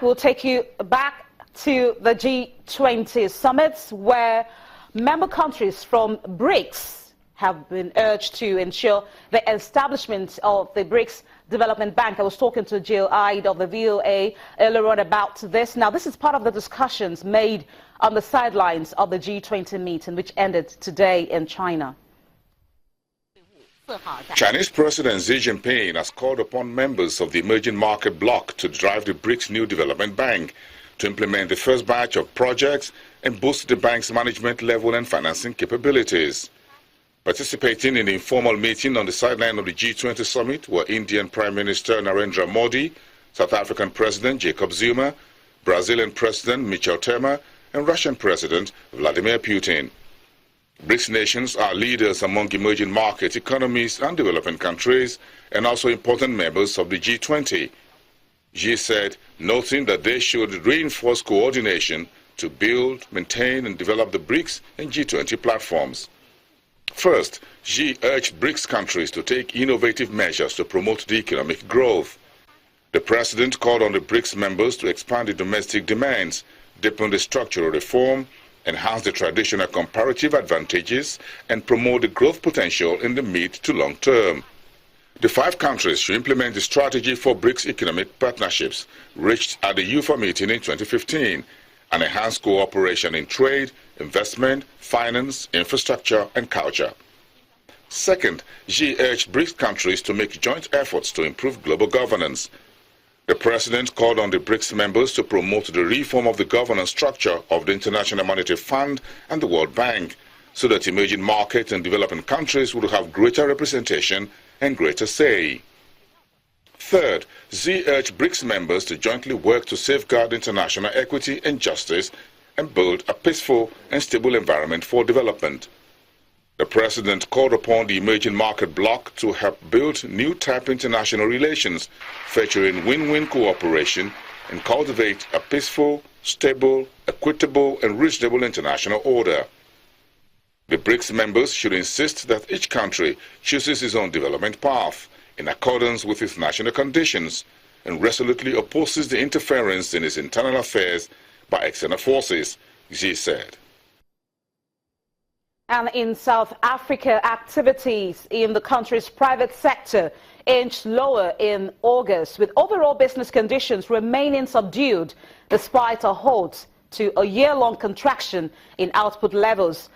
back, we'll take you back to the G20 summits, where member countries from BRICS have been urged to ensure the establishment of the BRICS Development Bank. I was talking to Jill Ide of the VOA earlier on about this. Now, this is part of the discussions made on the sidelines of the G20 meeting, which ended today in China. Chinese President Xi Jinping has called upon members of the emerging market bloc to drive the BRICS new development bank to implement the first batch of projects and boost the bank's management level and financing capabilities. Participating in the informal meeting on the sideline of the G20 summit were Indian Prime Minister Narendra Modi, South African President Jacob Zuma, Brazilian President Michel Temer, and Russian President Vladimir Putin. BRICS nations are leaders among emerging market economies and developing countries, and also important members of the G20. Xi said, noting that they should reinforce coordination to build, maintain, and develop the BRICS and G20 platforms. First, Xi urged BRICS countries to take innovative measures to promote the economic growth. The president called on the BRICS members to expand the domestic demands, deepen the structural reform, enhance the traditional comparative advantages, and promote the growth potential in the mid to long term. The 5 countries should implement the strategy for BRICS economic partnerships reached at the UFA meeting in 2015 and enhance cooperation in trade, investment, finance, infrastructure, and culture. Second, Xi urged BRICS countries to make joint efforts to improve global governance. The president called on the BRICS members to promote the reform of the governance structure of the International Monetary Fund and the World Bank, so that emerging market and developing countries would have greater representation and greater say. Third, Xi urged BRICS members to jointly work to safeguard international equity and justice and build a peaceful and stable environment for development. The president called upon the emerging market bloc to help build new type international relations featuring win-win cooperation and cultivate a peaceful, stable, equitable, and reasonable international order. The BRICS members should insist that each country chooses its own development path in accordance with its national conditions and resolutely opposes the interference in its internal affairs by external forces, Xi said. And in South Africa, activities in the country's private sector inched lower in August, with overall business conditions remaining subdued despite a halt to a year-long contraction in output levels.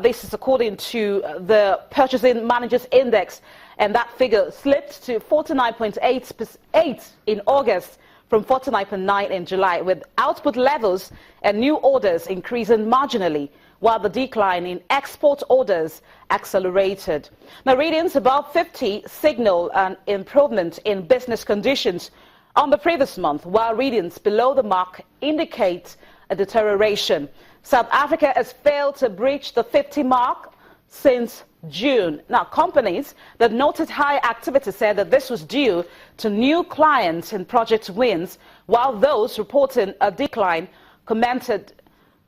This is according to the Purchasing Managers Index, and that figure slipped to 49.8 in August from 49.9 in July, with output levels and new orders increasing marginally, while the decline in export orders accelerated. Now, readings above 50 signal an improvement in business conditions on the previous month, while readings below the mark indicate a deterioration. South Africa has failed to breach the 50 mark since June. Now, companies that noted high activity said that this was due to new clients and project wins, while those reporting a decline commented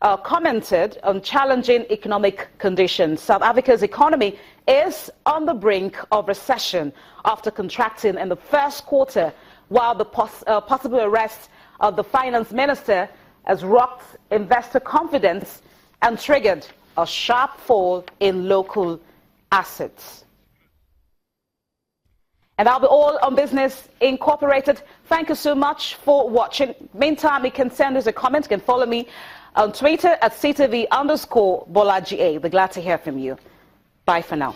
on challenging economic conditions. South Africa's economy is on the brink of recession after contracting in the first quarter, while the possible arrest of the finance minister has rocked investor confidence and triggered a sharp fall in local assets. And that'll be all on Business Incorporated. Thank you so much for watching. Meantime, you can send us a comment. You can follow me on Twitter at CTV_BolaGA. We're glad to hear from you. Bye for now.